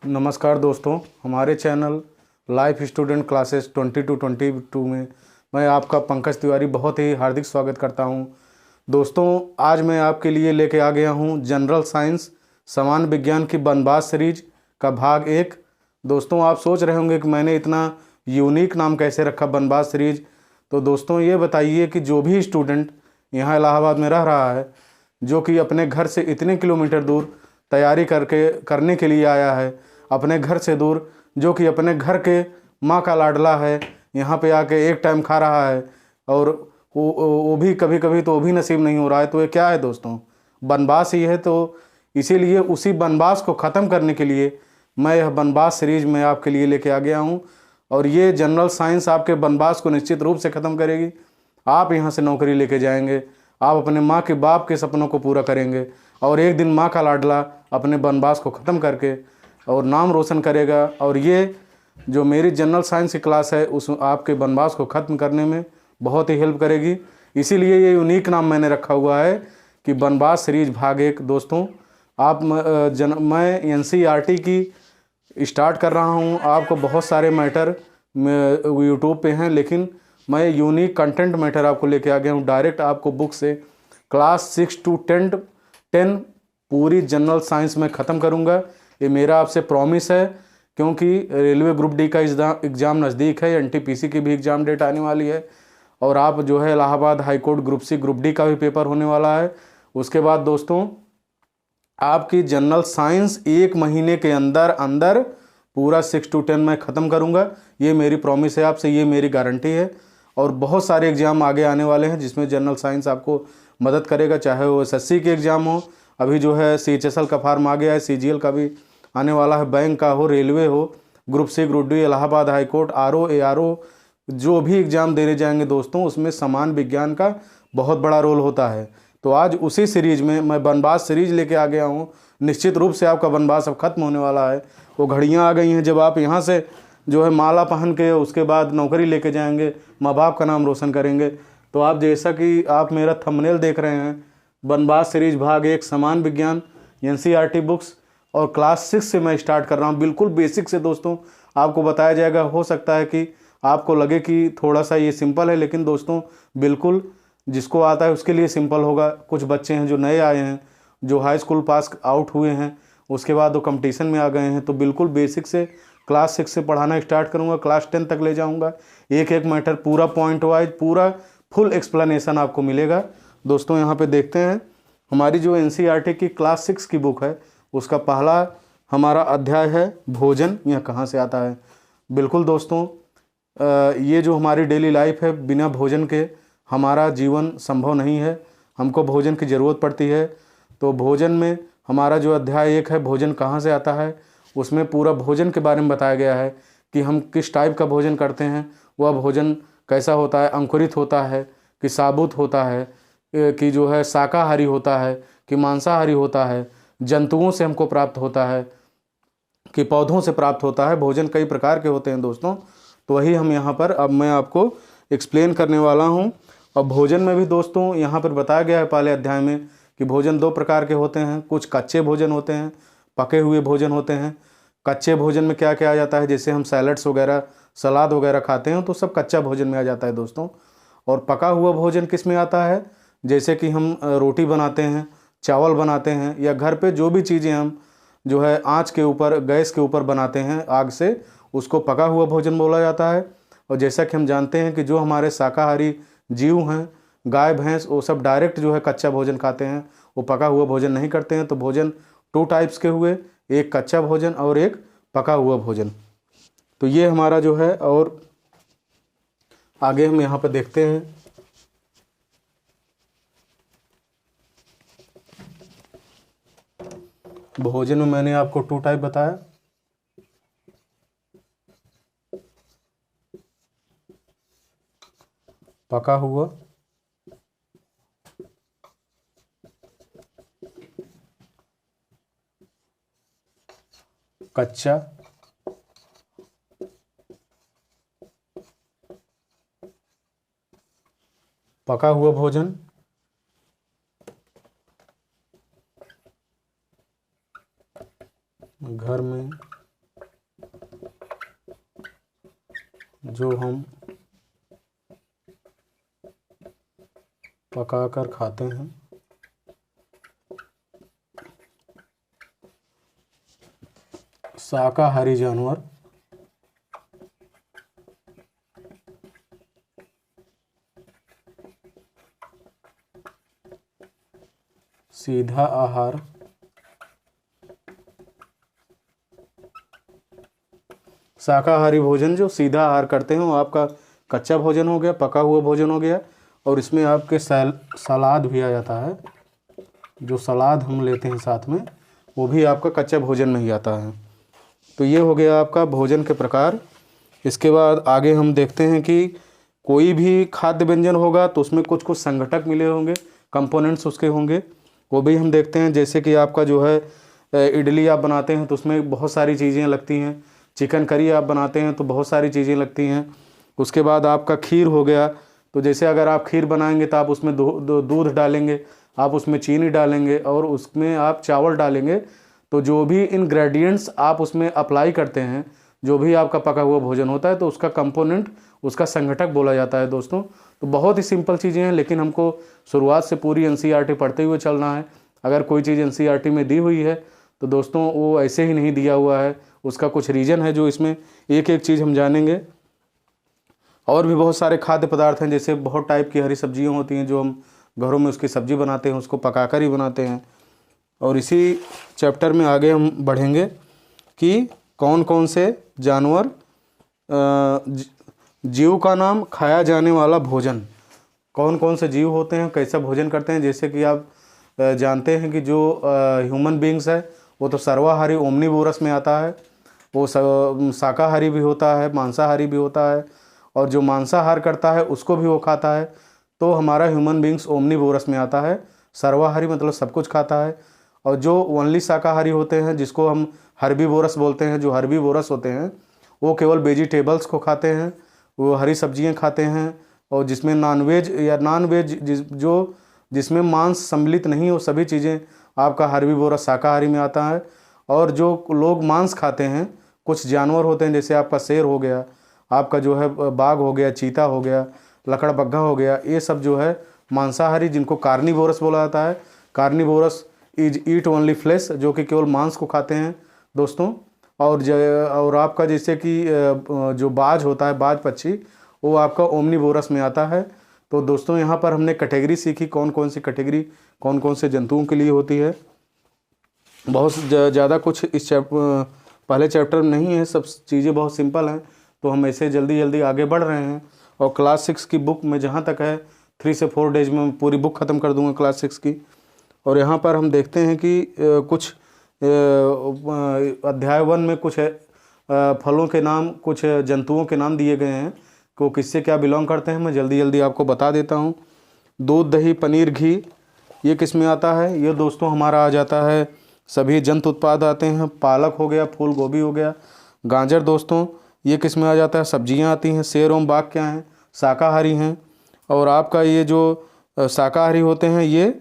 नमस्कार दोस्तों, हमारे channel life student classes 20 to 22 में मैं आपका पंकज तिवारी बहुत ही हार्दिक स्वागत करता हूं। दोस्तों, आज मैं आपके लिए लेके आ गया हूं जनरल साइंस सामान्य विज्ञान की बनबास सीरीज का भाग 1। दोस्तों, आप सोच रहे होंगे कि मैंने इतना यूनिक नाम कैसे रखा बनबास सीरीज। तो दोस्तों, ये बताइए कि जो भी स्टूडेंट यहाँ इलाहाबाद में रह रहा है, जो कि अपने घर से इतने किलोमीटर दूर तैयारी करने के लिए आया है, अपने घर से दूर, जो कि अपने घर के माँ का लाडला है, यहाँ पे आके एक टाइम खा रहा है और वो भी कभी कभी तो वो भी नसीब नहीं हो रहा है। तो ये क्या है दोस्तों? बनबास ही है। तो इसीलिए उसी बनबास को ख़त्म करने के लिए मैं यह बनबास सीरीज में आपके लिए लेके आ गया हूँ। और ये जनरल साइंस आपके बनबास को निश्चित रूप से ख़त्म करेगी। आप यहाँ से नौकरी लेके जाएंगे, आप अपने माँ के बाप के सपनों को पूरा करेंगे और एक दिन माँ का लाडला अपने बनबास को ख़त्म करके और नाम रोशन करेगा। और ये जो मेरी जनरल साइंस की क्लास है उस आपके बनबास को ख़त्म करने में बहुत ही हेल्प करेगी। इसीलिए ये यूनिक नाम मैंने रखा हुआ है कि बनबास सीरीज भाग 1। दोस्तों, मैं NCERT की स्टार्ट कर रहा हूँ। आपको बहुत सारे मैटर यूट्यूब पे हैं, लेकिन मैं यूनिक कंटेंट मैटर आपको लेके आ गया हूँ। डायरेक्ट आपको बुक से क्लास 6 to 10 पूरी जनरल साइंस में ख़त्म करूँगा। ये मेरा आपसे प्रॉमिस है, क्योंकि रेलवे ग्रुप डी का एग्ज़ाम नज़दीक है, NTPC की भी एग्ज़ाम डेट आने वाली है और आप जो है Allahabad high court group C group D का भी पेपर होने वाला है। उसके बाद दोस्तों, आपकी जनरल साइंस 1 महीने के अंदर अंदर पूरा 6 to 10 मैं ख़त्म करूँगा। ये मेरी प्रॉमिस है आपसे, ये मेरी गारंटी है। और बहुत सारे एग्ज़ाम आगे आने वाले हैं जिसमें जनरल साइंस आपको मदद करेगा, चाहे वो SSC के एग्ज़ाम हो, अभी जो है CHSL का फार्म आ गया है, CGL का भी आने वाला है, बैंक का हो, रेलवे हो, group C group D, Allahabad high court, RO ARO, जो भी एग्ज़ाम देने जाएंगे दोस्तों, उसमें समान विज्ञान का बहुत बड़ा रोल होता है। तो आज उसी सीरीज में मैं बनबास सीरीज लेके आ गया हूँ। निश्चित रूप से आपका बनबास अब खत्म होने वाला है। वो घड़ियाँ आ गई हैं जब आप यहाँ से जो है माला पहन के उसके बाद नौकरी लेके जाएंगे, माँ बाप का नाम रोशन करेंगे। तो आप जैसा कि आप मेरा थंबनेल देख रहे हैं, बनबास सीरीज भाग 1 समान विज्ञान NCERT बुक्स, और क्लास 6 से मैं स्टार्ट कर रहा हूँ। बिल्कुल बेसिक से दोस्तों आपको बताया जाएगा। हो सकता है कि आपको लगे कि थोड़ा सा ये सिंपल है, लेकिन दोस्तों बिल्कुल जिसको आता है उसके लिए सिंपल होगा। कुछ बच्चे हैं जो नए आए हैं, जो हाई स्कूल पास आउट हुए हैं, उसके बाद वो कंपटीशन में आ गए हैं, तो बिल्कुल बेसिक से क्लास 6 से पढ़ाना स्टार्ट करूँगा, क्लास 10 तक ले जाऊँगा। एक एक मैटर पूरा पॉइंट वाइज पूरा फुल एक्सप्लेनेशन आपको मिलेगा। दोस्तों, यहाँ पे देखते हैं हमारी जो NCERT की क्लास 6 की बुक है, उसका पहला हमारा अध्याय है भोजन। यह कहाँ से आता है? बिल्कुल दोस्तों, ये जो हमारी डेली लाइफ है, बिना भोजन के हमारा जीवन संभव नहीं है, हमको भोजन की ज़रूरत पड़ती है। तो भोजन में हमारा जो अध्याय 1 है, भोजन कहाँ से आता है, उसमें पूरा भोजन के बारे में बताया गया है कि हम किस टाइप का भोजन करते हैं, वह भोजन कैसा होता है, अंकुरित होता है कि साबुत होता है, कि जो है शाकाहारी होता है कि मांसाहारी होता है, जंतुओं से हमको प्राप्त होता है कि पौधों से प्राप्त होता है। भोजन कई प्रकार के होते हैं दोस्तों, तो वही हम यहाँ पर अब मैं आपको एक्सप्लेन करने वाला हूँ। और भोजन में भी दोस्तों यहाँ पर बताया गया है पहले अध्याय में कि भोजन 2 प्रकार के होते हैं। कुछ कच्चे भोजन होते हैं, पके हुए भोजन होते हैं। कच्चे भोजन में क्या क्या आ जाता है, जैसे हम सैलड्स वगैरह, सलाद वगैरह खाते हैं, तो सब कच्चा भोजन में आ जाता है दोस्तों। और पका हुआ भोजन किस में आता है? जैसे कि हम रोटी बनाते हैं, चावल बनाते हैं, या घर पे जो भी चीज़ें हम जो है आँच के ऊपर, गैस के ऊपर बनाते हैं आग से, उसको पका हुआ भोजन बोला जाता है। और जैसा कि हम जानते हैं कि जो हमारे शाकाहारी जीव हैं, गाय भैंस, वो सब डायरेक्ट जो है कच्चा भोजन खाते हैं, वो पका हुआ भोजन नहीं करते हैं। तो भोजन 2 टाइप्स के हुए, एक कच्चा भोजन और एक पका हुआ भोजन। तो ये हमारा जो है, और आगे हम यहाँ पर देखते हैं। भोजन में मैंने आपको 2 टाइप बताया, पका हुआ, कच्चा, पका हुआ भोजन घर में जो हम पकाकर खाते हैं। शाकाहारी जानवर। सीधा आहार। शाकाहारी भोजन जो सीधा आहार करते हैं वो आपका कच्चा भोजन हो गया, पका हुआ भोजन हो गया, और इसमें आपके सलाद भी आ जाता है। जो सलाद हम लेते हैं साथ में वो भी आपका कच्चा भोजन में ही आता है। तो ये हो गया आपका भोजन के प्रकार। इसके बाद आगे हम देखते हैं कि कोई भी खाद्य व्यंजन होगा तो उसमें कुछ कुछ संघटक मिले होंगे, कंपोनेंट्स उसके होंगे, वो भी हम देखते हैं। जैसे कि आपका जो है इडली आप बनाते हैं तो उसमें बहुत सारी चीज़ें लगती हैं, चिकन करी आप बनाते हैं तो बहुत सारी चीज़ें लगती हैं। उसके बाद आपका खीर हो गया, तो जैसे अगर आप खीर बनाएंगे तो आप उसमें दूध डालेंगे, आप उसमें चीनी डालेंगे और उसमें आप चावल डालेंगे। तो जो भी इंग्रेडिएंट्स आप उसमें अप्लाई करते हैं, जो भी आपका पका हुआ भोजन होता है, तो उसका कंपोनेंट, उसका संघटक बोला जाता है दोस्तों। तो बहुत ही सिंपल चीज़ें हैं, लेकिन हमको शुरुआत से पूरी एनसीईआरटी पढ़ते हुए चलना है। अगर कोई चीज़ एनसीईआरटी में दी हुई है तो दोस्तों वो ऐसे ही नहीं दिया हुआ है, उसका कुछ रीज़न है जो इसमें एक एक चीज़ हम जानेंगे। और भी बहुत सारे खाद्य पदार्थ हैं, जैसे बहुत टाइप की हरी सब्जियां होती हैं जो हम घरों में उसकी सब्जी बनाते हैं, उसको पकाकर ही बनाते हैं। और इसी चैप्टर में आगे हम बढ़ेंगे कि कौन कौन से जानवर, जीव का नाम, खाया जाने वाला भोजन, कौन कौन से जीव होते हैं, कैसा भोजन करते हैं। जैसे कि आप जानते हैं कि जो ह्यूमन बींग्स है वो तो सर्वाहारी ओमनीवोरस में आता है, वो शाकाहारी भी होता है, मांसाहारी भी होता है, और जो मांसाहार करता है उसको भी वो खाता है। तो हमारा ह्यूमन बींग्स ओमनीवोरस में आता है, सर्वाहारी मतलब सब कुछ खाता है। और जो ओनली शाकाहारी होते हैं, जिसको हम हर्बीवोरस बोलते हैं, जो हर्बीवोरस होते हैं वो केवल वेजिटेबल्स को खाते हैं, वो हरी सब्जियां खाते हैं। और जिसमें नॉनवेज या नॉनवेज जिसमें मांस सम्मिलित नहीं हो, सभी चीज़ें आपका हर्बीवोरस शाकाहारी में आता है। और जो लोग मांस खाते हैं, कुछ जानवर होते हैं, जैसे आपका शेर हो गया, आपका जो है बाघ हो गया, चीता हो गया, लकड़बग्घा हो गया, ये सब जो है मांसाहारी, जिनको कार्निवोरस बोला जाता है। Carnivorous is eat only flesh, जो कि केवल मांस को खाते हैं दोस्तों। और आपका जैसे कि जो बाज होता है, बाज पक्षी, वो आपका ओमनीवोरस में आता है। तो दोस्तों यहाँ पर हमने कैटेगरी सीखी, कौन कौन सी कैटेगरी कौन कौन से जंतुओं के लिए होती है। बहुत ज़्यादा कुछ इस पहले चैप्टर में नहीं है, सब चीज़ें बहुत सिंपल हैं। तो हम ऐसे जल्दी जल्दी आगे बढ़ रहे हैं। और क्लास 6 की बुक में जहाँ तक है 3 से 4 डेज में पूरी बुक ख़त्म कर दूँगा क्लास 6 की। और यहाँ पर हम देखते हैं कि कुछ अध्याय 1 में कुछ फलों के नाम, कुछ जंतुओं के नाम दिए गए हैं को किससे क्या बिलोंग करते हैं, मैं जल्दी जल्दी आपको बता देता हूँ। दूध, दही, पनीर, घी, ये किस में आता है? ये दोस्तों हमारा आ जाता है, सभी जंतु उत्पाद आते हैं। पालक हो गया, फूल गोभी हो गया, गाजर दोस्तों ये किस में आ जाता है? सब्जियां आती हैं। शेर एवं बाघ क्या हैं? शाकाहारी हैं। और आपका ये जो शाकाहारी होते हैं, ये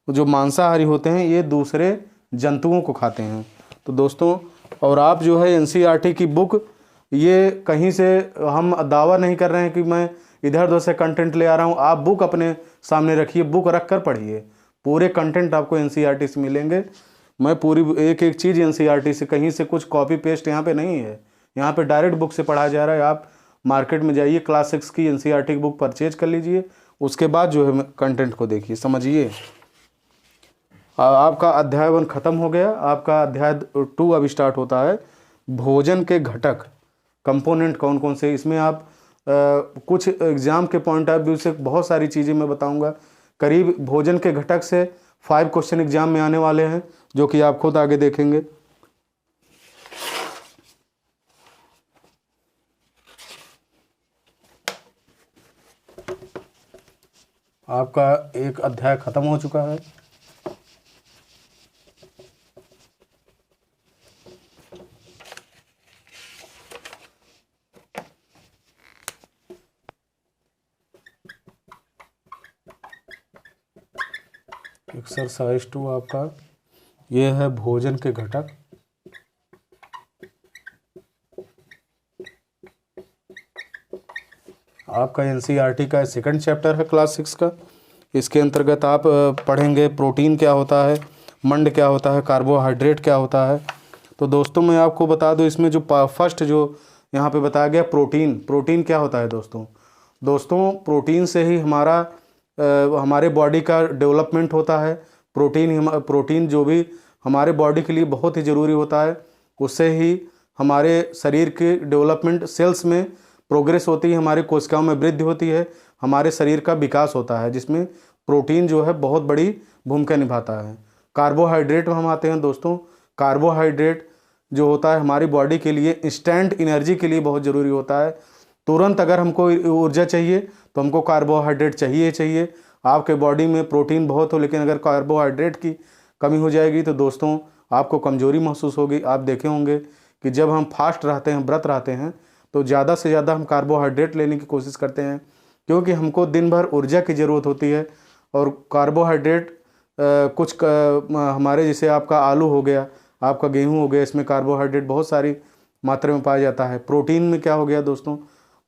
जो मांसाहारी होते हैं, ये दूसरे जंतुओं को खाते हैं। तो दोस्तों, और आप जो है एनसीईआरटी की बुक, ये कहीं से हम दावा नहीं कर रहे हैं कि मैं इधर उधर से कंटेंट ले आ रहा हूँ। आप बुक अपने सामने रखिए, बुक रख कर पढ़िए, पूरे कंटेंट आपको एनसीईआरटी से मिलेंगे। मैं पूरी एक एक चीज़ एनसीईआरटी से, कहीं से कुछ कॉपी पेस्ट यहाँ पे नहीं है, यहाँ पे डायरेक्ट बुक से पढ़ाया जा रहा है। आप मार्केट में जाइए, क्लास 6 की एनसीईआरटी की बुक परचेज कर लीजिए, उसके बाद जो है कंटेंट को देखिए, समझिए। आपका अध्याय 1 खत्म हो गया, आपका अध्याय 2 अब स्टार्ट होता है। भोजन के घटक, कंपोनेंट कौन कौन से, इसमें आप कुछ एग्जाम के पॉइंट ऑफ व्यू से बहुत सारी चीज़ें मैं बताऊंगा। करीब भोजन के घटक से 5 क्वेश्चन एग्जाम में आने वाले हैं, जो कि आप खुद आगे देखेंगे। आपका एक अध्याय खत्म हो चुका है। एक्सरसाइज 2 आपका ये है भोजन के घटक। आपका एनसीईआरटी का सेकंड चैप्टर है क्लास 6 का। इसके अंतर्गत आप पढ़ेंगे प्रोटीन क्या होता है, मंड क्या होता है, कार्बोहाइड्रेट क्या होता है। तो दोस्तों मैं आपको बता दूं, इसमें जो फर्स्ट जो यहाँ पे बताया गया प्रोटीन क्या होता है दोस्तों प्रोटीन से ही हमारे बॉडी का डेवलपमेंट होता है। प्रोटीन जो भी हमारे बॉडी के लिए बहुत ही ज़रूरी होता है, उससे ही हमारे शरीर के डेवलपमेंट, सेल्स में प्रोग्रेस होती है, हमारी कोशिकाओं में वृद्धि होती है, हमारे शरीर का विकास होता है, जिसमें प्रोटीन जो है बहुत बड़ी भूमिका निभाता है। कार्बोहाइड्रेट में हम आते हैं दोस्तों। कार्बोहाइड्रेट जो होता है हमारी बॉडी के लिए इंस्टेंट एनर्जी के लिए बहुत ज़रूरी होता है। तुरंत अगर हमको ऊर्जा चाहिए तो हमको कार्बोहाइड्रेट चाहिए। आपके बॉडी में प्रोटीन बहुत हो, लेकिन अगर कार्बोहाइड्रेट की कमी हो जाएगी तो दोस्तों आपको कमज़ोरी महसूस होगी। आप देखे होंगे कि जब हम फास्ट रहते हैं, व्रत रहते हैं, तो ज़्यादा से ज़्यादा हम कार्बोहाइड्रेट लेने की कोशिश करते हैं, क्योंकि हमको दिन भर ऊर्जा की ज़रूरत होती है। और कार्बोहाइड्रेट हमारे जैसे आपका आलू हो गया, आपका गेहूं हो गया, इसमें कार्बोहाइड्रेट बहुत सारी मात्रा में पाया जाता है। प्रोटीन में क्या हो गया दोस्तों,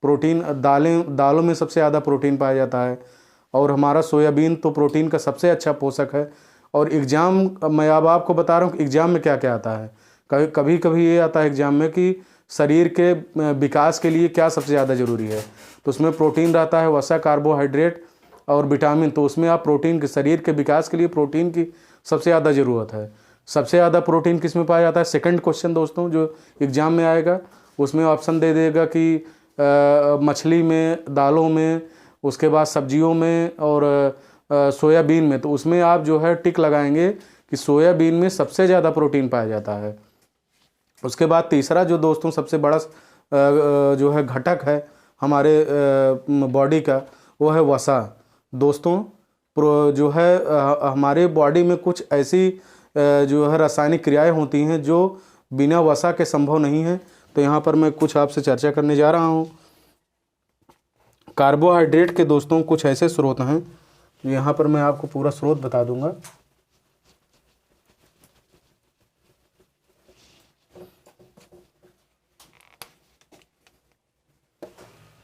प्रोटीन दालों में सबसे ज़्यादा प्रोटीन पाया जाता है। और हमारा सोयाबीन तो प्रोटीन का सबसे अच्छा पोषक है। और मैं अब आपको बता रहा हूँ कि एग्ज़ाम में क्या क्या आता है। कभी कभी ये आता है एग्ज़ाम में कि शरीर के विकास के लिए क्या सबसे ज़्यादा ज़रूरी है, तो उसमें प्रोटीन रहता है, वसा, कार्बोहाइड्रेट और विटामिन। तो उसमें आप प्रोटीन के शरीर के विकास के लिए प्रोटीन की सबसे ज़्यादा ज़रूरत है। सबसे ज़्यादा प्रोटीन किस में पाया जाता है? सेकंड क्वेश्चन दोस्तों जो एग्ज़ाम में आएगा, उसमें ऑप्शन दे देगा कि मछली में, दालों में, उसके बाद सब्जियों में और सोयाबीन में। तो उसमें आप जो है टिक लगाएंगे कि सोयाबीन में सबसे ज़्यादा प्रोटीन पाया जाता है। उसके बाद तीसरा जो दोस्तों सबसे बड़ा जो है घटक है हमारे बॉडी का, वो है वसा। दोस्तों जो है हमारे बॉडी में कुछ ऐसी जो है रासायनिक क्रियाएं होती हैं जो बिना वसा के संभव नहीं है। तो यहाँ पर मैं कुछ आपसे चर्चा करने जा रहा हूँ। कार्बोहाइड्रेट के दोस्तों कुछ ऐसे स्रोत हैं, यहाँ पर मैं आपको पूरा स्रोत बता दूंगा।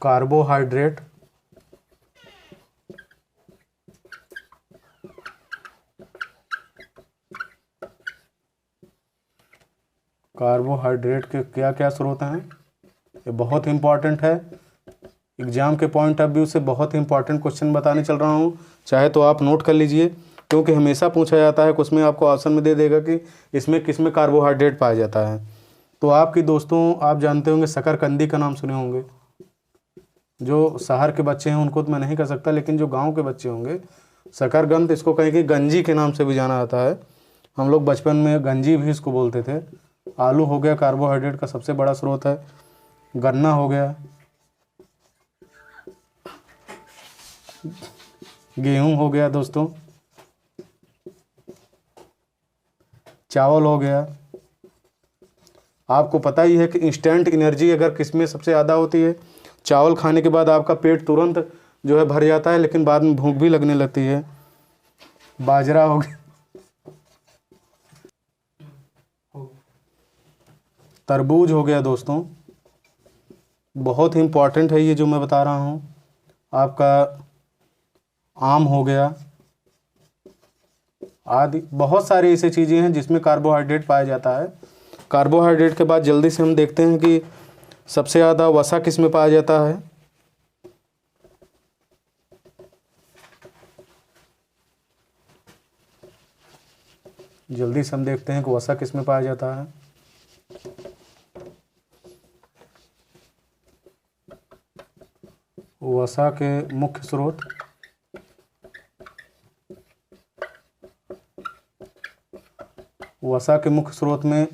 कार्बोहाइड्रेट के क्या क्या स्रोत हैं, ये बहुत इंपॉर्टेंट है। एग्जाम के पॉइंट ऑफ व्यू से बहुत ही इंपॉर्टेंट क्वेश्चन बताने चल रहा हूँ, चाहे तो आप नोट कर लीजिए, क्योंकि हमेशा पूछा जाता है कि उसमें आपको ऑप्शन में दे देगा कि इसमें किस में कार्बोहाइड्रेट पाया जाता है। तो आपकी दोस्तों आप जानते होंगे शकरकंदी का नाम सुने होंगे। जो शहर के बच्चे हैं उनको तो मैं नहीं कह सकता, लेकिन जो गांव के बच्चे होंगे, शकरकंद इसको कहीं कि गंजी के नाम से भी जाना जाता है। हम लोग बचपन में गंजी भी इसको बोलते थे। आलू हो गया, कार्बोहाइड्रेट का सबसे बड़ा स्रोत है। गन्ना हो गया, गेहूं हो गया दोस्तों, चावल हो गया। आपको पता ही है कि इंस्टेंट एनर्जी अगर किसमें सबसे ज़्यादा होती है, चावल खाने के बाद आपका पेट तुरंत जो है भर जाता है, लेकिन बाद में भूख भी लगने लगती है। बाजरा हो गया, तरबूज हो गया दोस्तों, बहुत ही इंपॉर्टेंट है ये जो मैं बता रहा हूँ। आपका आम हो गया आदि, बहुत सारी ऐसी चीज़ें हैं जिसमें कार्बोहाइड्रेट पाया जाता है। कार्बोहाइड्रेट के बाद जल्दी से हम देखते हैं कि सबसे ज़्यादा वसा किस में पाया जाता है। जल्दी से हम देखते हैं कि वसा किस में पाया जाता है। वसा के मुख्य स्रोत में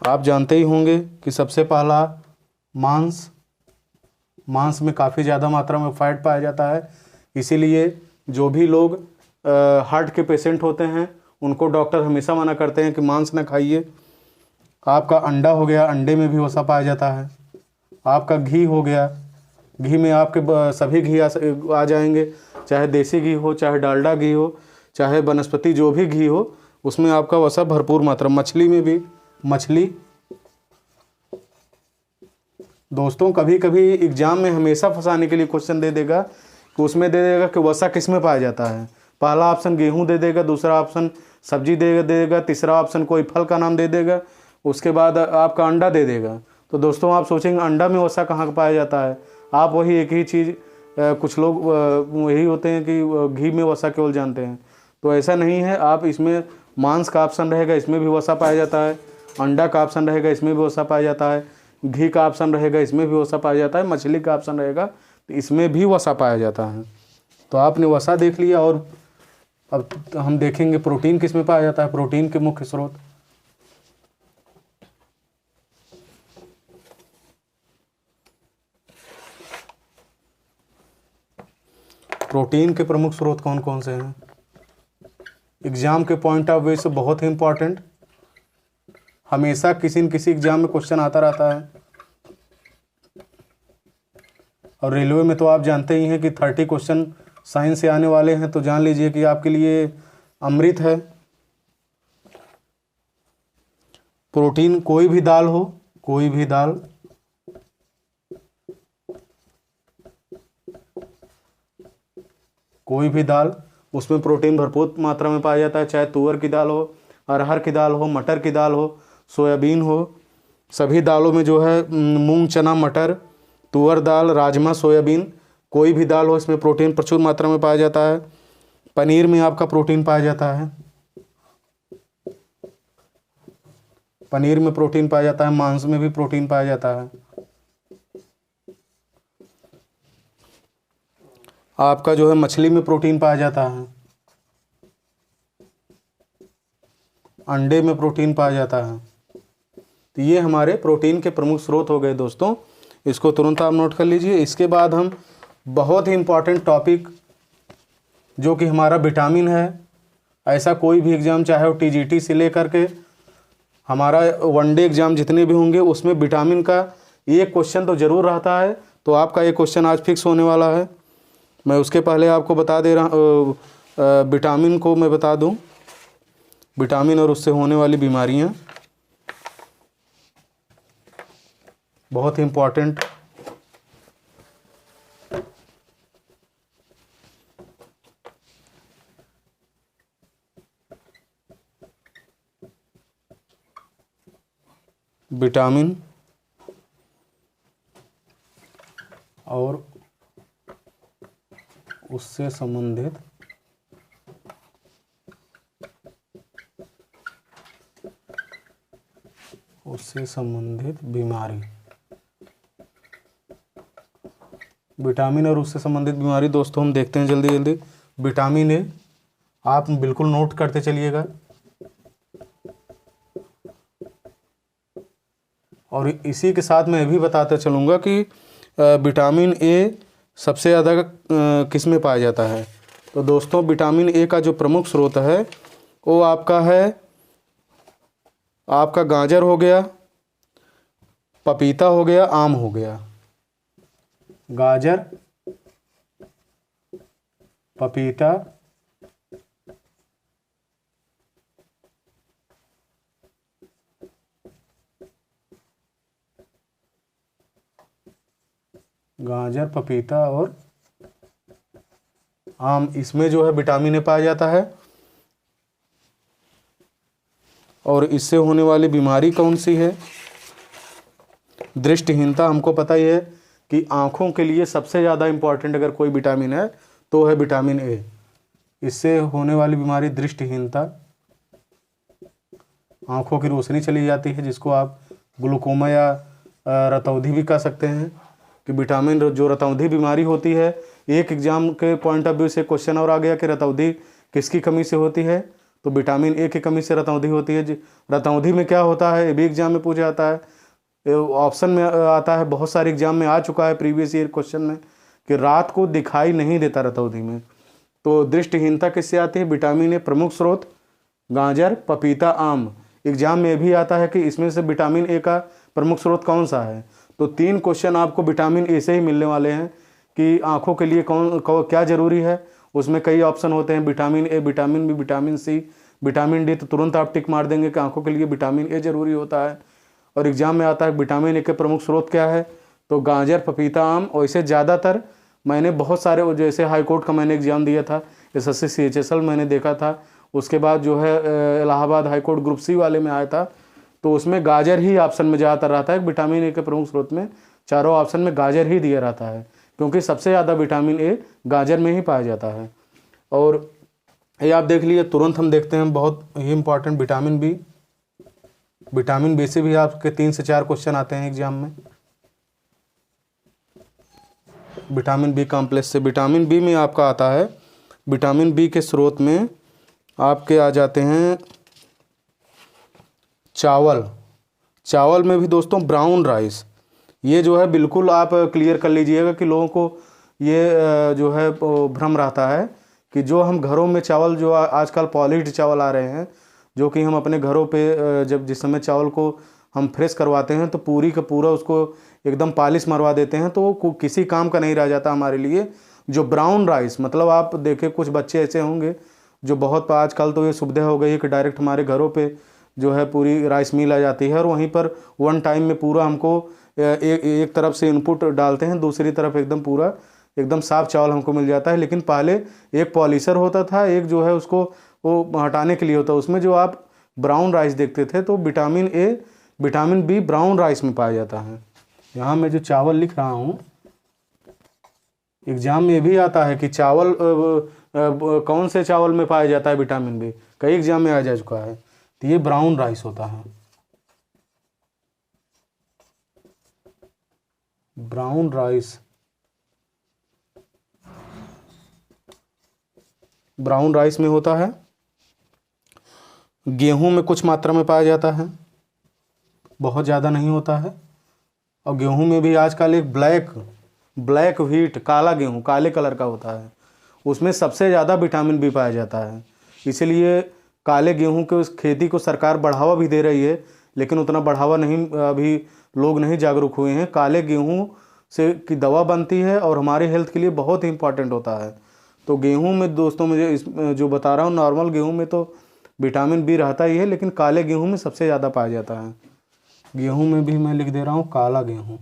आप जानते ही होंगे कि सबसे पहला मांस में काफ़ी ज़्यादा मात्रा में फैट पाया जाता है। इसीलिए जो भी लोग हार्ट के पेशेंट होते हैं उनको डॉक्टर हमेशा मना करते हैं कि मांस ना खाइए। आपका अंडा हो गया, अंडे में भी वसा पाया जाता है। आपका घी हो गया, घी में आपके सभी घी आ जाएंगे, चाहे देसी घी हो, चाहे डालडा घी हो, चाहे वनस्पति जो भी घी हो, उसमें आपका वसा भरपूर मात्रा। मछली में भी, दोस्तों कभी कभी एग्जाम में हमेशा फंसाने के लिए क्वेश्चन दे देगा कि उसमें दे देगा कि वसा किस में पाया जाता है। पहला ऑप्शन गेहूं दे देगा, दूसरा ऑप्शन सब्जी दे देगा, तीसरा ऑप्शन कोई फल का नाम दे देगा, उसके बाद आपका अंडा दे देगा। तो दोस्तों आप सोचेंगे अंडा में वसा कहाँ पाया जाता है। आप वही एक ही चीज़, कुछ लोग वही होते हैं कि घी में वसा केवल जानते हैं, तो ऐसा नहीं है। आप इसमें मांस का ऑप्शन रहेगा, इसमें भी वसा पाया जाता है। अंडा का ऑप्शन रहेगा, इसमें भी वसा पाया जाता है। घी का ऑप्शन रहेगा, इसमें भी वसा पाया जाता है। मछली का ऑप्शन रहेगा तो इसमें भी वसा पाया जाता है। तो आपने वसा देख लिया, और अब हम देखेंगे प्रोटीन किस में पाया जाता है। प्रोटीन के मुख्य स्रोत, प्रोटीन के प्रमुख स्रोत कौन कौन से हैं। एग्जाम के पॉइंट ऑफ व्यू से बहुत ही इंपॉर्टेंट, हमेशा किसी न किसी एग्जाम में क्वेश्चन आता रहता है। और रेलवे में तो आप जानते ही हैं कि 30 क्वेश्चन साइंस से आने वाले हैं, तो जान लीजिए कि आपके लिए अमृत है। प्रोटीन कोई भी दाल हो, कोई भी दाल, कोई भी दाल, उसमें प्रोटीन भरपूर मात्रा में पाया जाता है। चाहे तुअर की दाल हो, अरहर की दाल हो, मटर की दाल हो, सोयाबीन हो, सभी दालों में जो है मूंग, चना, मटर, तुअर दाल, राजमा, सोयाबीन, कोई भी दाल हो, इसमें प्रोटीन प्रचुर मात्रा में पाया जाता है। पनीर में आपका प्रोटीन पाया जाता है, पनीर में प्रोटीन पाया जाता है। मांस में भी प्रोटीन पाया जाता है। आपका जो है मछली में प्रोटीन पाया जाता है, अंडे में प्रोटीन पाया जाता है। तो ये हमारे प्रोटीन के प्रमुख स्रोत हो गए दोस्तों, इसको तुरंत आप नोट कर लीजिए। इसके बाद हम बहुत ही इम्पॉर्टेंट टॉपिक, जो कि हमारा विटामिन है। ऐसा कोई भी एग्ज़ाम, चाहे वो टीजीटी से लेकर के हमारा वनडे एग्ज़ाम जितने भी होंगे, उसमें विटामिन का एक क्वेश्चन तो ज़रूर रहता है। तो आपका ये क्वेश्चन आज फिक्स होने वाला है। मैं उसके पहले आपको बता दे रहा, विटामिन को मैं बता दूं, विटामिन और उससे होने वाली बीमारियां, बहुत ही इम्पोर्टेंट। विटामिन और उससे संबंधित बीमारी। विटामिन और उससे संबंधित बीमारी दोस्तों हम देखते हैं जल्दी जल्दी। विटामिन ए आप बिल्कुल नोट करते चलिएगा, और इसी के साथ मैं भी बताते चलूँगा कि विटामिन ए सबसे ज़्यादा किस में पाया जाता है। तो दोस्तों विटामिन ए का जो प्रमुख स्रोत है वो आपका है, आपका गाजर हो गया, पपीता हो गया, आम हो गया। गाजर, पपीता, गाजर, पपीता और आम, इसमें जो है विटामिन ए पाया जाता है। और इससे होने वाली बीमारी कौन सी है? दृष्टिहीनता। हमको पता ही है कि आँखों के लिए सबसे ज़्यादा इम्पॉर्टेंट अगर कोई विटामिन है तो है विटामिन ए। इससे होने वाली बीमारी दृष्टिहीनता, आँखों की रोशनी चली जाती है, जिसको आप ग्लूकोमा या रतौंधी भी कह सकते हैं। कि विटामिन जो रतौंधी बीमारी होती है, एक एग्जाम के पॉइंट ऑफ व्यू से क्वेश्चन और आ गया कि रतौंधी किसकी कमी से होती है, तो विटामिन ए की कमी से रतौंधी होती है। रतौंधी में क्या होता है, ये भी एग्जाम में पूछा जाता है, ऑप्शन में आता है, बहुत सारे एग्जाम में आ चुका है प्रीवियस ईयर क्वेश्चन में, कि रात को दिखाई नहीं देता रतौंधी में। तो दृष्टिहीनता किससे आती है? विटामिन ए प्रमुख स्रोत गाजर, पपीता, आम। एग्जाम में भी आता है कि इसमें से विटामिन ए का प्रमुख स्रोत कौन सा है। तो 3 क्वेश्चन आपको विटामिन ए से ही मिलने वाले हैं कि आंखों के लिए क्या ज़रूरी है। उसमें कई ऑप्शन होते हैं, vitamin A, vitamin B, vitamin C, vitamin D, तो तुरंत आप टिक मार देंगे कि आंखों के लिए विटामिन ए ज़रूरी होता है। और एग्जाम में आता है विटामिन ए के प्रमुख स्रोत क्या है, तो गाजर, पपीता, आम। वैसे ज़्यादातर मैंने बहुत सारे, जैसे हाई कोर्ट का मैंने एग्ज़ाम दिया था, SSC CHSL मैंने देखा था, उसके बाद जो है Allahabad high court group C वाले में आया था, तो उसमें गाजर ही ऑप्शन में ज़्यादातर रहता है। विटामिन ए के प्रमुख स्रोत में चारों ऑप्शन में गाजर ही दिया रहता है, क्योंकि सबसे ज़्यादा विटामिन ए गाजर में ही पाया जाता है। और ये आप देख लीजिए, तुरंत हम देखते हैं बहुत ही important vitamin B. Vitamin B से भी आपके 3 से 4 क्वेश्चन आते हैं एग्जाम में। विटामिन बी कॉम्प्लेक्स से विटामिन बी में आपका आता है, विटामिन बी के स्रोत में आपके आ जाते हैं चावल। चावल में भी दोस्तों ब्राउन राइस, ये जो है बिल्कुल आप क्लियर कर लीजिएगा कि लोगों को ये जो है भ्रम रहता है कि जो हम घरों में चावल, जो आजकल पॉलिश्ड चावल आ रहे हैं, जो कि हम अपने घरों पे जब जिस समय चावल को हम फ्रेश करवाते हैं तो पूरी का पूरा उसको एकदम पॉलिश मरवा देते हैं, तो वो किसी काम का नहीं रह जाता हमारे लिए। जो ब्राउन राइस, मतलब आप देखें कुछ बच्चे ऐसे होंगे जो बहुत, आजकल तो ये सुविधा हो गई है कि डायरेक्ट हमारे घरों पे जो है पूरी राइस मिल आ जाती है, और वहीं पर वन टाइम में पूरा हमको एक तरफ से इनपुट डालते हैं, दूसरी तरफ एकदम पूरा एकदम साफ चावल हमको मिल जाता है। लेकिन पहले एक पॉलिशर होता था, एक जो है उसको वो हटाने के लिए होता है, उसमें जो आप ब्राउन राइस देखते थे। तो vitamin A, vitamin B brown rice में पाया जाता है। यहाँ मैं जो चावल लिख रहा हूँ, एग्जाम में भी आता है कि चावल कौन से चावल में पाया जाता है विटामिन बी, कई एग्जाम में आ जा चुका है। तो ये ब्राउन राइस होता है, ब्राउन राइस। ब्राउन राइस में होता है। गेहूं में कुछ मात्रा में पाया जाता है, बहुत ज़्यादा नहीं होता है। और गेहूं में भी आजकल एक ब्लैक व्हीट, काला गेहूं, काले कलर का होता है, उसमें सबसे ज़्यादा विटामिन बी पाया जाता है। इसलिए काले गेहूं के उस खेती को सरकार बढ़ावा भी दे रही है, लेकिन उतना बढ़ावा नहीं, अभी लोग नहीं जागरूक हुए हैं। काले गेहूं से की दवा बनती है और हमारे हेल्थ के लिए बहुत ही इंपॉर्टेंट होता है। तो गेहूं में दोस्तों मुझे जो बता रहा हूँ, नॉर्मल गेहूं में तो विटामिन बी रहता ही है, लेकिन काले गेहूं में सबसे ज़्यादा पाया जाता है। गेहूं में भी मैं लिख दे रहा हूँ काला गेहूं।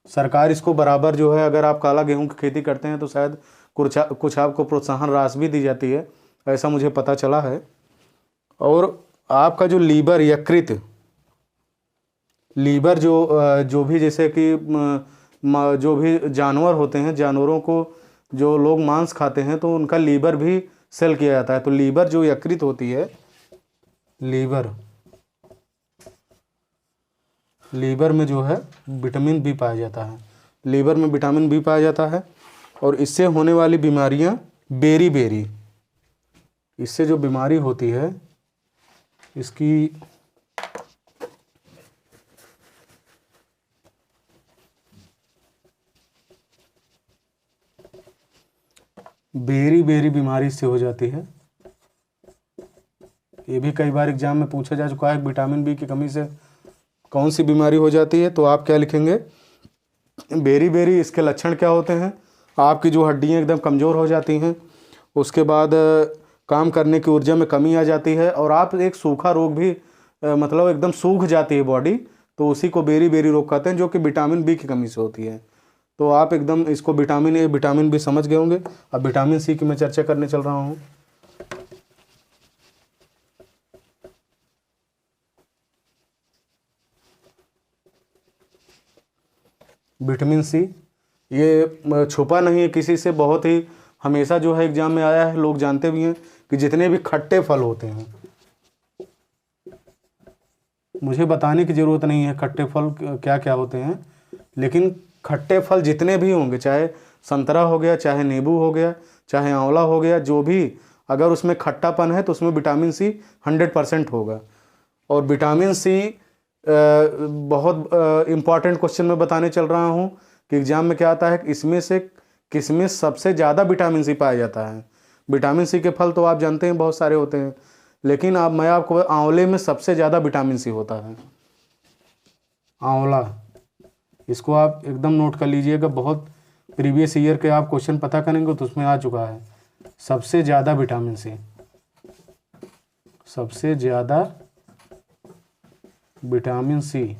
सरकार इसको बराबर जो है, अगर आप काला गेहूं की खेती करते हैं तो शायद कुछ आपको प्रोत्साहन राशि भी दी जाती है, ऐसा मुझे पता चला है। और आपका जो लीवर, यकृत, लीवर जो भी, जैसे कि जो भी जानवर होते हैं, जानवरों को जो लोग मांस खाते हैं तो उनका लीवर भी सेल किया जाता है। तो लीवर जो यकृत होती है, लीवर में जो है विटामिन बी पाया जाता है, लीवर में विटामिन बी पाया जाता है। और इससे होने वाली बीमारियां बेरी, इससे जो बीमारी होती है इसकी बेरी बीमारी से हो जाती है। ये भी कई बार एग्जाम में पूछा जा चुका है, विटामिन बी की कमी से कौन सी बीमारी हो जाती है। तो आप क्या लिखेंगे, बेरी। इसके लक्षण क्या होते हैं, आपकी जो हड्डियां एकदम कमज़ोर हो जाती हैं, उसके बाद काम करने की ऊर्जा में कमी आ जाती है, और आप एक सूखा रोग भी, मतलब एकदम सूख जाती है बॉडी, तो उसी को बेरी रोग कहते हैं, जो कि विटामिन बी की कमी से होती है। तो आप एकदम इसको विटामिन ए, विटामिन बी समझ गए होंगे। अब विटामिन सी की मैं चर्चा करने चल रहा हूँ। विटामिन सी ये छुपा नहीं है किसी से, बहुत ही हमेशा जो है एग्जाम में आया है, लोग जानते भी हैं कि जितने भी खट्टे फल होते हैं, मुझे बताने की ज़रूरत नहीं है खट्टे फल क्या क्या होते हैं, लेकिन खट्टे फल जितने भी होंगे, चाहे संतरा हो गया, चाहे नींबू हो गया, चाहे आंवला हो गया, जो भी, अगर उसमें खट्टापन है तो उसमें विटामिन सी 100% होगा। और विटामिन सी बहुत इम्पॉर्टेंट क्वेश्चन में बताने चल रहा हूँ कि एग्जाम में क्या आता है, इसमें से किसमें सबसे ज़्यादा विटामिन सी पाया जाता है। विटामिन सी के फल तो आप जानते हैं बहुत सारे होते हैं, लेकिन अब मैं आपको, आंवले में सबसे ज़्यादा विटामिन सी होता है, आंवला। इसको आप एकदम नोट कर लीजिएगा, बहुत प्रीवियस ईयर के आप क्वेश्चन पता करेंगे तो उसमें आ चुका है। सबसे ज़्यादा विटामिन सी, सबसे ज़्यादा विटामिन सी,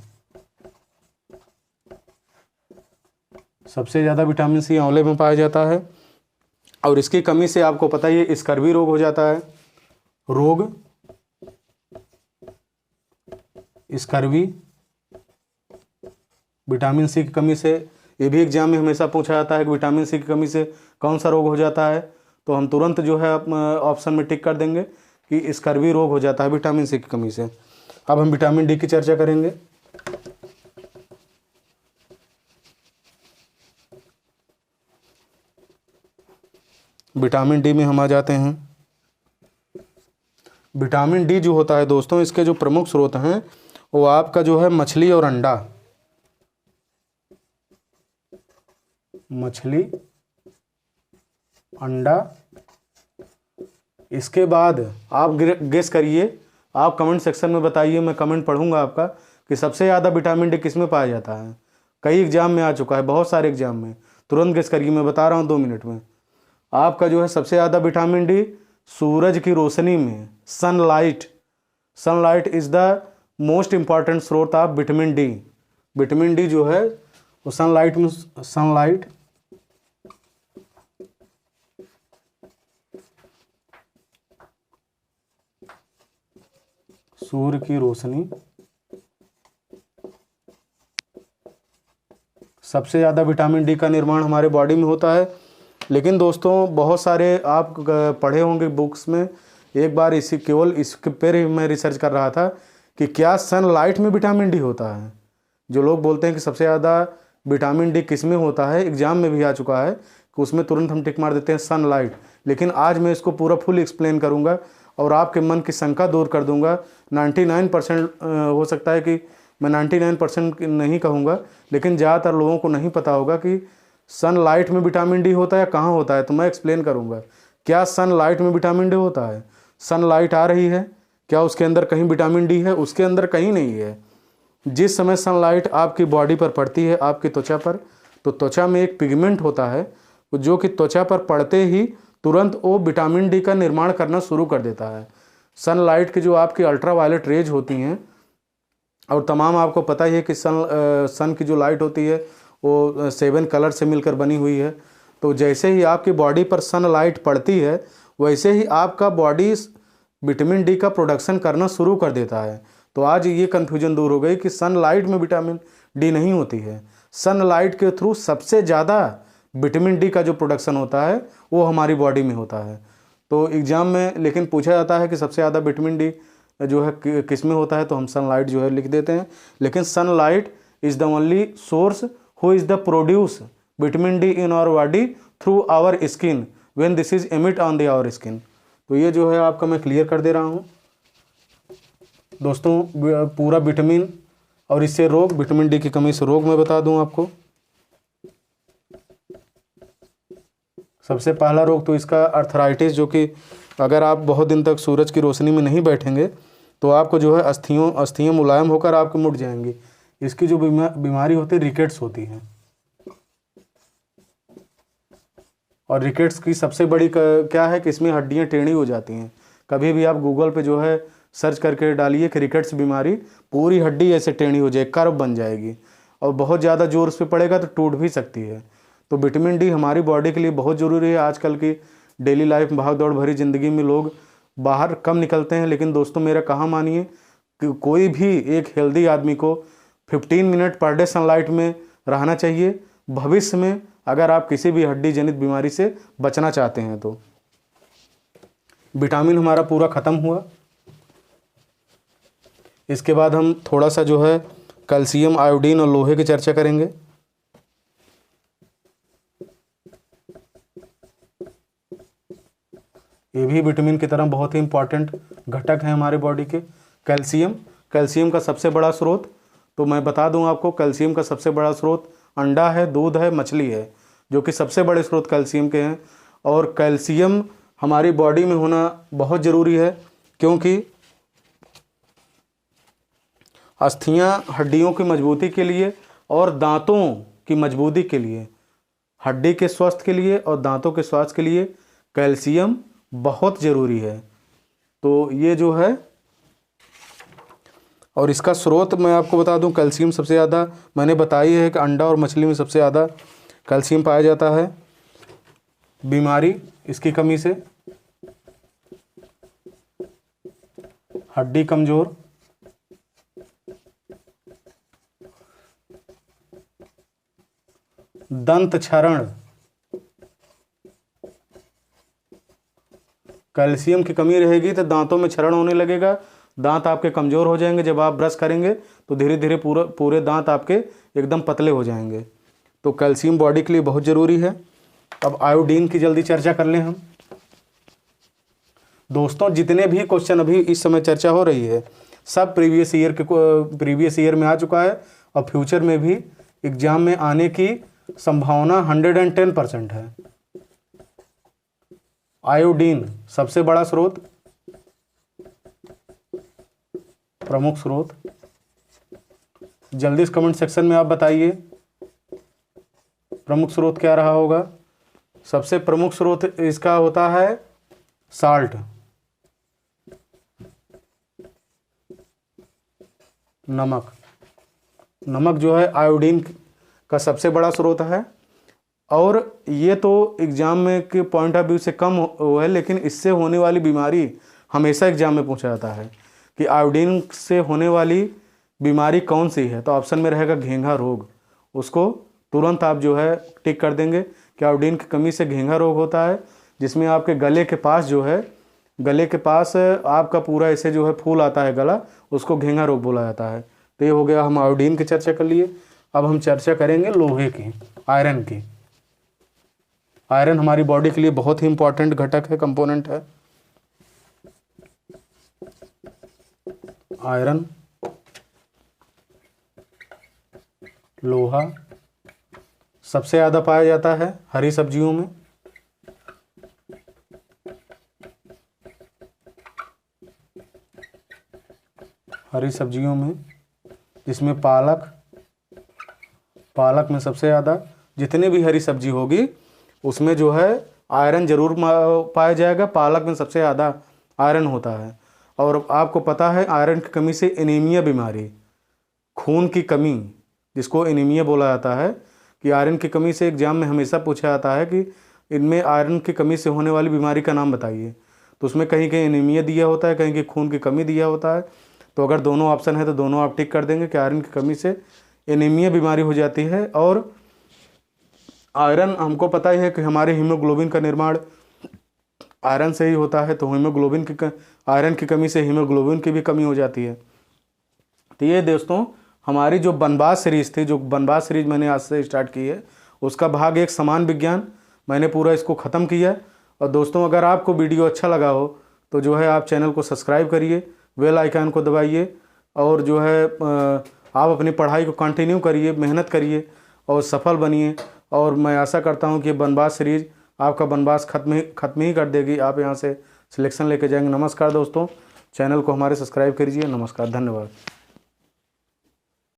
सबसे ज़्यादा विटामिन सी आंवले में पाया जाता है। और इसकी कमी से आपको पता ही है स्कर्वी रोग हो जाता है। रोग स्कर्वी विटामिन सी की कमी से, ये भी एग्जाम में हमेशा पूछा जाता है कि विटामिन सी की कमी से कौन सा रोग हो जाता है, तो हम तुरंत जो है ऑप्शन में टिक कर देंगे कि स्कर्वी रोग हो जाता है विटामिन सी की कमी से। अब हम विटामिन डी की चर्चा करेंगे। विटामिन डी में हम आ जाते हैं। विटामिन डी जो होता है दोस्तों, इसके जो प्रमुख स्रोत हैं वो आपका जो है मछली और अंडा। मछली, अंडा। इसके बाद आप गेस करिए, आप कमेंट सेक्शन में बताइए, मैं कमेंट पढ़ूंगा आपका, कि सबसे ज़्यादा विटामिन डी किस में पाया जाता है। कई एग्जाम में आ चुका है, बहुत सारे एग्जाम में। तुरंत गेस करिए, मैं बता रहा हूँ 2 मिनट में। आपका जो है सबसे ज़्यादा विटामिन डी सूरज की रोशनी में, sunlight. Sunlight is the most important स्रोत of vitamin D. Vitamin D जो है वो सनलाइट में, सनलाइट सूर्य की रोशनी, सबसे ज़्यादा विटामिन डी का निर्माण हमारे बॉडी में होता है। लेकिन दोस्तों बहुत सारे आप पढ़े होंगे बुक्स में, एक बार केवल इसके पर ही मैं रिसर्च कर रहा था कि क्या सनलाइट में विटामिन डी होता है। जो लोग बोलते हैं कि सबसे ज़्यादा विटामिन डी किस में होता है, एग्जाम में भी आ चुका है, कि उसमें तुरंत हम टिक मार देते हैं सनलाइट। लेकिन आज मैं इसको पूरा फुल एक्सप्लेन करूँगा और आपके मन की शंका दूर कर दूंगा। 99% हो सकता है कि मैं 99% नहीं कहूँगा, लेकिन ज़्यादातर लोगों को नहीं पता होगा कि सनलाइट में विटामिन डी होता है या कहाँ होता है। तो मैं एक्सप्लेन करूँगा, क्या सनलाइट में विटामिन डी होता है। सनलाइट आ रही है, क्या उसके अंदर कहीं विटामिन डी है? उसके अंदर कहीं नहीं है। जिस समय सनलाइट आपकी बॉडी पर पड़ती है, आपकी त्वचा पर, तो त्वचा में एक पिगमेंट होता है जो कि त्वचा पर पड़ते ही तुरंत वो विटामिन डी का निर्माण करना शुरू कर देता है। सनलाइट की जो आपकी अल्ट्रावायलेट रेज होती हैं, और तमाम आपको पता ही है कि सन की जो लाइट होती है वो 7 कलर से मिलकर बनी हुई है। तो जैसे ही आपकी बॉडी पर सनलाइट पड़ती है, वैसे ही आपका बॉडी विटामिन डी का प्रोडक्शन करना शुरू कर देता है। तो आज ये कन्फ्यूजन दूर हो गई कि सनलाइट में विटामिन डी नहीं होती है। सनलाइट के थ्रू सबसे ज़्यादा विटामिन डी का जो प्रोडक्शन होता है वो हमारी बॉडी में होता है। तो एग्ज़ाम में लेकिन पूछा जाता है कि सबसे ज़्यादा विटामिन डी जो है किस में होता है, तो हम सनलाइट जो है लिख देते हैं। लेकिन sunlight is the only source who is the produce vitamin D in our body through our skin when this is emit on the our skin. तो ये जो है आपका मैं क्लियर कर दे रहा हूँ दोस्तों, पूरा विटामिन और इससे रोग, विटामिन डी की कमी से रोग मैं बता दूं आपको। सबसे पहला रोग तो इसका अर्थराइटिस, जो कि अगर आप बहुत दिन तक सूरज की रोशनी में नहीं बैठेंगे तो आपको जो है अस्थियाँ मुलायम होकर आपको मुड़ जाएंगी। इसकी जो बीमारी होती है रिकेट्स होती है। और रिकेट्स की सबसे बड़ी क्या है कि इसमें हड्डियाँ टेढ़ी हो जाती हैं। कभी भी आप गूगल पे जो है सर्च करके डालिए कि रिकेट्स बीमारी, पूरी हड्डी ऐसे टेढ़ी हो जाए, कर्व बन जाएगी, और बहुत ज़्यादा जोर उस पर पड़ेगा तो टूट भी सकती है। तो विटामिन डी हमारी बॉडी के लिए बहुत ज़रूरी है। आजकल की डेली लाइफ भाग दौड़ भरी ज़िंदगी में लोग बाहर कम निकलते हैं, लेकिन दोस्तों मेरा कहा मानिए कि कोई भी एक हेल्दी आदमी को 15 मिनट पर डे सनलाइट में रहना चाहिए। भविष्य में अगर आप किसी भी हड्डी जनित बीमारी से बचना चाहते हैं तो। विटामिन हमारा पूरा ख़त्म हुआ। इसके बाद हम थोड़ा सा जो है कैल्शियम, आयोडीन और लोहे की चर्चा करेंगे। ये भी विटामिन की तरह बहुत ही इंपॉर्टेंट घटक है हमारे बॉडी के। कैल्शियम का सबसे बड़ा स्रोत, तो मैं बता दूं आपको, कैल्शियम का सबसे बड़ा स्रोत अंडा है, दूध है, मछली है, जो कि सबसे बड़े स्रोत कैल्शियम के हैं। और कैल्शियम हमारी बॉडी में होना बहुत ज़रूरी है, क्योंकि अस्थियां हड्डियों की मजबूती के लिए और दांतों की मजबूती के लिए, हड्डी के स्वास्थ्य के लिए और दांतों के स्वास्थ्य के लिए कैल्शियम बहुत ज़रूरी है। तो ये जो है और इसका स्रोत मैं आपको बता दूं, कैल्शियम सबसे ज़्यादा मैंने बताई है कि अंडा और मछली में सबसे ज़्यादा कैल्शियम पाया जाता है। बीमारी इसकी कमी से, हड्डी कमज़ोर, दंत क्षरण, कैल्शियम की कमी रहेगी तो दांतों में क्षरण होने लगेगा, दांत आपके कमज़ोर हो जाएंगे। जब आप ब्रश करेंगे तो धीरे धीरे पूरे दांत आपके एकदम पतले हो जाएंगे। तो कैल्शियम बॉडी के लिए बहुत ज़रूरी है। अब आयोडीन की जल्दी चर्चा कर लें हम। दोस्तों जितने भी क्वेश्चन अभी इस समय चर्चा हो रही है सब प्रीवियस ईयर में आ चुका है और फ्यूचर में भी एग्जाम में आने की संभावना 110% है। आयोडीन सबसे बड़ा स्रोत, प्रमुख स्रोत। जल्दी से कमेंट सेक्शन में आप बताइए प्रमुख स्रोत क्या रहा होगा। सबसे प्रमुख स्रोत इसका होता है साल्ट, नमक। नमक जो है आयोडीन का सबसे बड़ा स्रोत है। और ये तो एग्जाम में के पॉइंट ऑफ व्यू से कम है, लेकिन इससे होने वाली बीमारी हमेशा एग्जाम में पूछा जाता है कि आयोडीन से होने वाली बीमारी कौन सी है। तो ऑप्शन में रहेगा घेंघा रोग। उसको तुरंत आप जो है टिक कर देंगे कि आयोडीन की कमी से घेंघा रोग होता है, जिसमें आपके गले के पास जो है, गले के पास आपका पूरा ऐसे जो है फूल आता है गला, उसको घेंघा रोग बोला जाता है। तो ये हो गया, हम आयोडीन की चर्चा कर लिए। अब हम चर्चा करेंगे लोहे की, आयरन की। आयरन हमारी बॉडी के लिए बहुत ही इंपॉर्टेंट घटक है, कंपोनेंट है। आयरन, लोहा सबसे ज़्यादा पाया जाता है हरी सब्जियों में। हरी सब्जियों में जिसमें पालक में सबसे ज़्यादा, जितने भी हरी सब्जी होगी उसमें जो है आयरन जरूर पाया जाएगा। पालक में सबसे ज़्यादा आयरन होता है। और आपको पता है आयरन की कमी से एनीमिया बीमारी, खून की कमी, जिसको एनीमिया बोला जाता है, कि आयरन की कमी से एग्जाम में हमेशा पूछा जाता है कि इनमें आयरन की कमी से होने वाली बीमारी का नाम बताइए। तो उसमें कहीं कहीं एनीमिया दिया होता है, कहीं कहीं खून की कमी दिया होता है। तो अगर दोनों ऑप्शन है तो दोनों आप टिक कर देंगे कि आयरन की कमी से एनीमिया बीमारी हो जाती है। और आयरन हमको पता ही है कि हमारे हीमोग्लोबिन का निर्माण आयरन से ही होता है। तो आयरन की कमी से हीमोग्लोबिन की भी कमी हो जाती है। तो ये दोस्तों हमारी जो बनबास सीरीज़ थी, जो बनबास सीरीज मैंने आज से स्टार्ट की है, उसका भाग 1 समान विज्ञान मैंने पूरा इसको ख़त्म किया। और दोस्तों अगर आपको वीडियो अच्छा लगा हो तो जो है आप चैनल को सब्सक्राइब करिए, बेल आइकन को दबाइए, और जो है आप अपनी पढ़ाई को कंटिन्यू करिए, मेहनत करिए और सफल बनिए। और मैं आशा करता हूँ कि बनबास सीरीज़ आपका बनबास खत्म ही कर देगी। आप यहाँ से सिलेक्शन लेके जाएंगे। नमस्कार दोस्तों, चैनल को हमारे सब्सक्राइब करिए। नमस्कार, धन्यवाद।